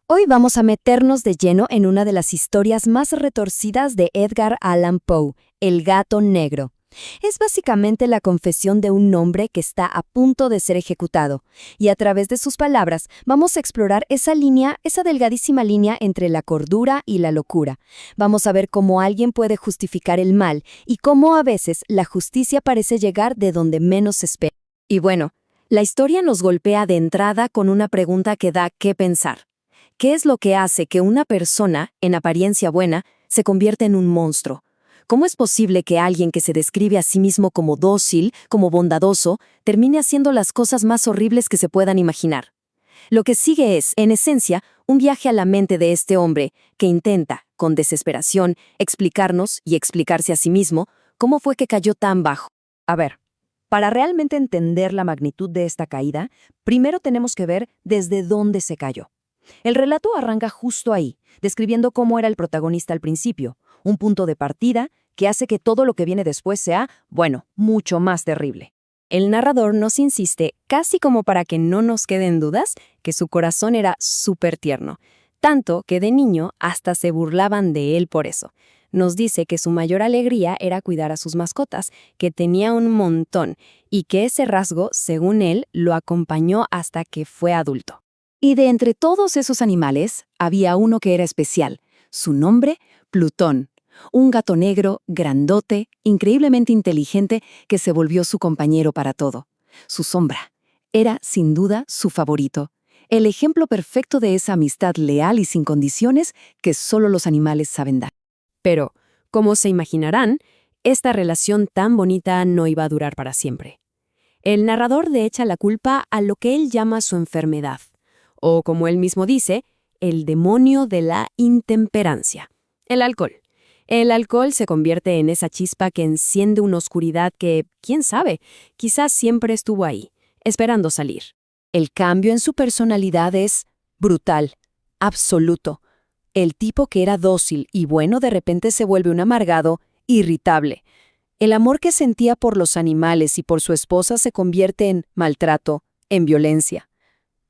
Hoy vamos a meternos de lleno en una de las historias más retorcidas de Edgar Allan Poe, El gato negro. Es básicamente la confesión de un hombre que está a punto de ser ejecutado, y a través de sus palabras vamos a explorar esa delgadísima línea entre la cordura y la locura. Vamos a ver cómo alguien puede justificar el mal y cómo a veces la justicia parece llegar de donde menos se espera. Y bueno, la historia nos golpea de entrada con una pregunta que da qué pensar. ¿Qué es lo que hace que una persona, en apariencia buena, se convierta en un monstruo? ¿Cómo es posible que alguien que se describe a sí mismo como dócil, como bondadoso, termine haciendo las cosas más horribles que se puedan imaginar? Lo que sigue es, en esencia, un viaje a la mente de este hombre que intenta, con desesperación, explicarnos y explicarse a sí mismo cómo fue que cayó tan bajo. A ver, para realmente entender la magnitud de esta caída, primero tenemos que ver desde dónde se cayó. El relato arranca justo ahí, describiendo cómo era el protagonista al principio, un punto de partida que hace que todo lo que viene después sea, bueno, mucho más terrible. El narrador nos insiste, casi como para que no nos queden dudas, que su corazón era súper tierno, tanto que de niño hasta se burlaban de él por eso. Nos dice que su mayor alegría era cuidar a sus mascotas, que tenía un montón, y que ese rasgo, según él, lo acompañó hasta que fue adulto. Y de entre todos esos animales, había uno que era especial. Su nombre, Plutón. Un gato negro, grandote, increíblemente inteligente, que se volvió su compañero para todo. Su sombra. Era, sin duda, su favorito. El ejemplo perfecto de esa amistad leal y sin condiciones que solo los animales saben dar. Pero, como se imaginarán, esta relación tan bonita no iba a durar para siempre. El narrador le echa la culpa a lo que él llama su enfermedad, o como él mismo dice, el demonio de la intemperancia, el alcohol. El alcohol se convierte en esa chispa que enciende una oscuridad que, quién sabe, quizás siempre estuvo ahí, esperando salir. El cambio en su personalidad es brutal, absoluto. El tipo que era dócil y bueno de repente se vuelve un amargado, irritable. El amor que sentía por los animales y por su esposa se convierte en maltrato, en violencia.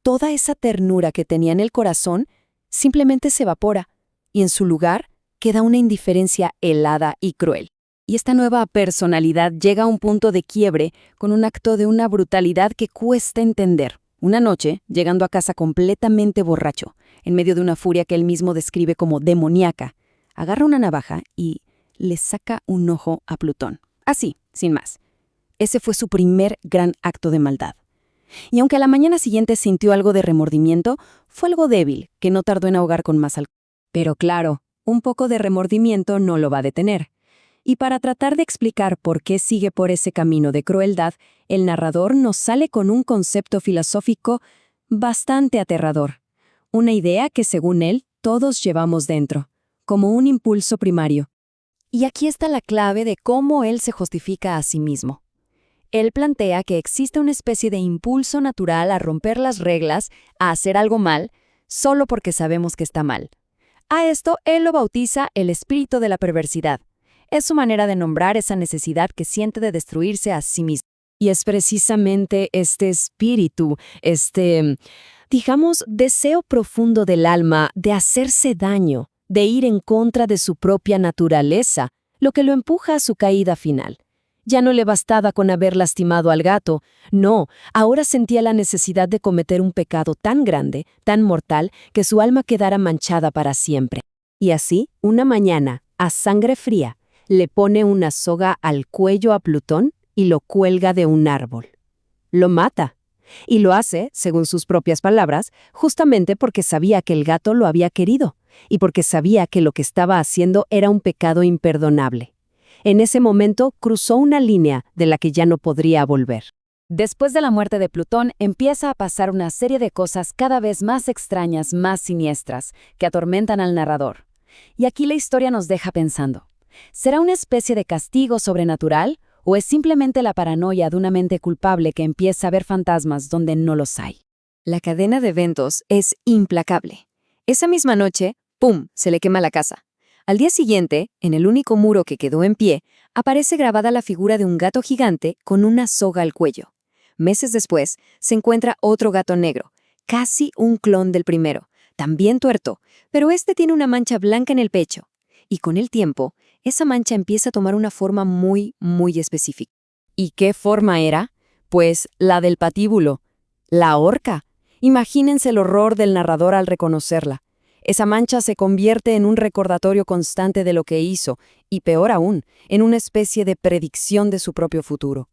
Toda esa ternura que tenía en el corazón simplemente se evapora, y en su lugar queda una indiferencia helada y cruel. Y esta nueva personalidad llega a un punto de quiebre con un acto de una brutalidad que cuesta entender. Una noche, llegando a casa completamente borracho, en medio de una furia que él mismo describe como demoníaca, agarra una navaja y le saca un ojo a Plutón. Así, sin más. Ese fue su primer gran acto de maldad. Y aunque a la mañana siguiente sintió algo de remordimiento, fue algo débil, que no tardó en ahogar con más alcohol. Pero claro, un poco de remordimiento no lo va a detener. Y para tratar de explicar por qué sigue por ese camino de crueldad, el narrador nos sale con un concepto filosófico bastante aterrador. Una idea que, según él, todos llevamos dentro, como un impulso primario. Y aquí está la clave de cómo él se justifica a sí mismo. Él plantea que existe una especie de impulso natural a romper las reglas, a hacer algo mal, solo porque sabemos que está mal. A esto él lo bautiza el espíritu de la perversidad. Es su manera de nombrar esa necesidad que siente de destruirse a sí mismo. Y es precisamente este espíritu, digamos, deseo profundo del alma de hacerse daño, de ir en contra de su propia naturaleza, lo que lo empuja a su caída final. Ya no le bastaba con haber lastimado al gato, no, ahora sentía la necesidad de cometer un pecado tan grande, tan mortal, que su alma quedara manchada para siempre. Y así, una mañana, a sangre fría, le pone una soga al cuello a Plutón y lo cuelga de un árbol. Lo mata. Y lo hace, según sus propias palabras, justamente porque sabía que el gato lo había querido, y porque sabía que lo que estaba haciendo era un pecado imperdonable. En ese momento cruzó una línea de la que ya no podría volver. Después de la muerte de Plutón, empieza a pasar una serie de cosas cada vez más extrañas, más siniestras, que atormentan al narrador. Y aquí la historia nos deja pensando. ¿Será una especie de castigo sobrenatural o es simplemente la paranoia de una mente culpable que empieza a ver fantasmas donde no los hay? La cadena de eventos es implacable. Esa misma noche, ¡pum!, se le quema la casa. Al día siguiente, en el único muro que quedó en pie, aparece grabada la figura de un gato gigante con una soga al cuello. Meses después, se encuentra otro gato negro, casi un clon del primero, también tuerto, pero este tiene una mancha blanca en el pecho. Y con el tiempo, esa mancha empieza a tomar una forma muy específica. ¿Y qué forma era? Pues la del patíbulo, la horca. Imagínense el horror del narrador al reconocerla. Esa mancha se convierte en un recordatorio constante de lo que hizo, y peor aún, en una especie de predicción de su propio futuro.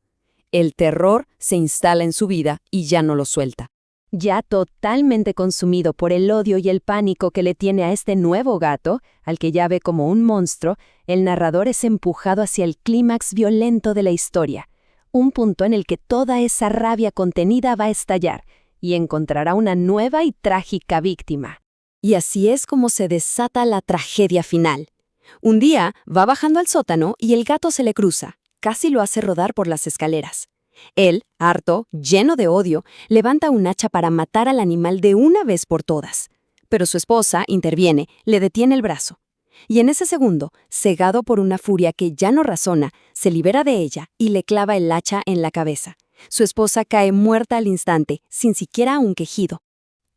El terror se instala en su vida y ya no lo suelta. Ya totalmente consumido por el odio y el pánico que le tiene a este nuevo gato, al que ya ve como un monstruo, el narrador es empujado hacia el clímax violento de la historia, un punto en el que toda esa rabia contenida va a estallar y encontrará una nueva y trágica víctima. Y así es como se desata la tragedia final. Un día va bajando al sótano y el gato se le cruza, casi lo hace rodar por las escaleras. Él, harto, lleno de odio, levanta un hacha para matar al animal de una vez por todas. Pero su esposa interviene, le detiene el brazo. Y en ese segundo, cegado por una furia que ya no razona, se libera de ella y le clava el hacha en la cabeza. Su esposa cae muerta al instante, sin siquiera un quejido.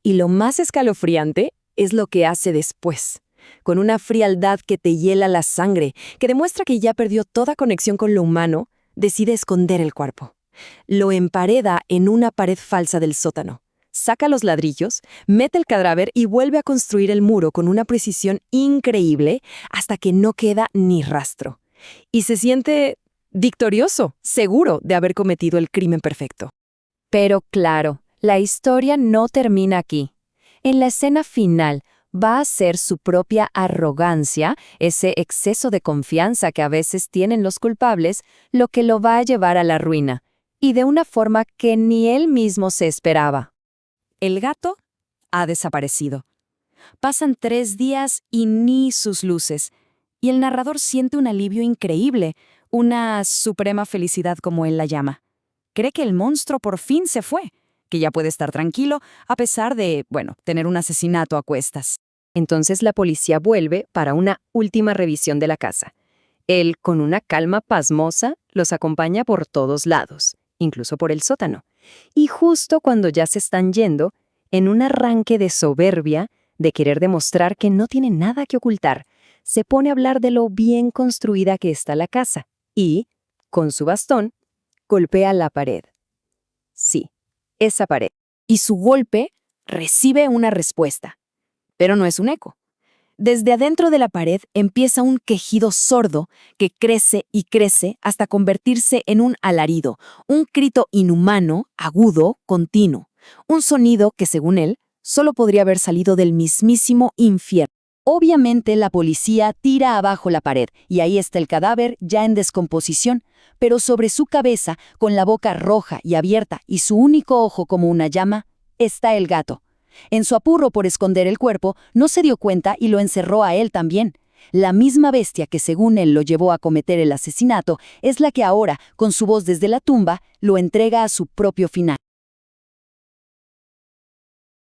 Y lo más escalofriante es lo que hace después, con una frialdad que te hiela la sangre, que demuestra que ya perdió toda conexión con lo humano, decide esconder el cuerpo. Lo empareda en una pared falsa del sótano. Saca los ladrillos, mete el cadáver y vuelve a construir el muro con una precisión increíble hasta que no queda ni rastro. Y se siente victorioso, seguro de haber cometido el crimen perfecto. Pero claro, la historia no termina aquí. En la escena final va a ser su propia arrogancia, ese exceso de confianza que a veces tienen los culpables, lo que lo va a llevar a la ruina, y de una forma que ni él mismo se esperaba. El gato ha desaparecido. Pasan 3 días y ni sus luces, y el narrador siente un alivio increíble, una suprema felicidad como él la llama. Cree que el monstruo por fin se fue, que ya puede estar tranquilo a pesar de, tener un asesinato a cuestas. Entonces la policía vuelve para una última revisión de la casa. Él, con una calma pasmosa, los acompaña por todos lados, incluso por el sótano. Y justo cuando ya se están yendo, en un arranque de soberbia, de querer demostrar que no tiene nada que ocultar, se pone a hablar de lo bien construida que está la casa y, con su bastón, golpea la pared. Sí, esa pared. Y su golpe recibe una respuesta. Pero no es un eco. Desde adentro de la pared empieza un quejido sordo que crece y crece hasta convertirse en un alarido, un grito inhumano, agudo, continuo. Un sonido que, según él, solo podría haber salido del mismísimo infierno. Obviamente la policía tira abajo la pared y ahí está el cadáver ya en descomposición, pero sobre su cabeza, con la boca roja y abierta y su único ojo como una llama, está el gato. En su apurro por esconder el cuerpo, no se dio cuenta y lo encerró a él también. La misma bestia que según él lo llevó a cometer el asesinato es la que ahora, con su voz desde la tumba, lo entrega a su propio final.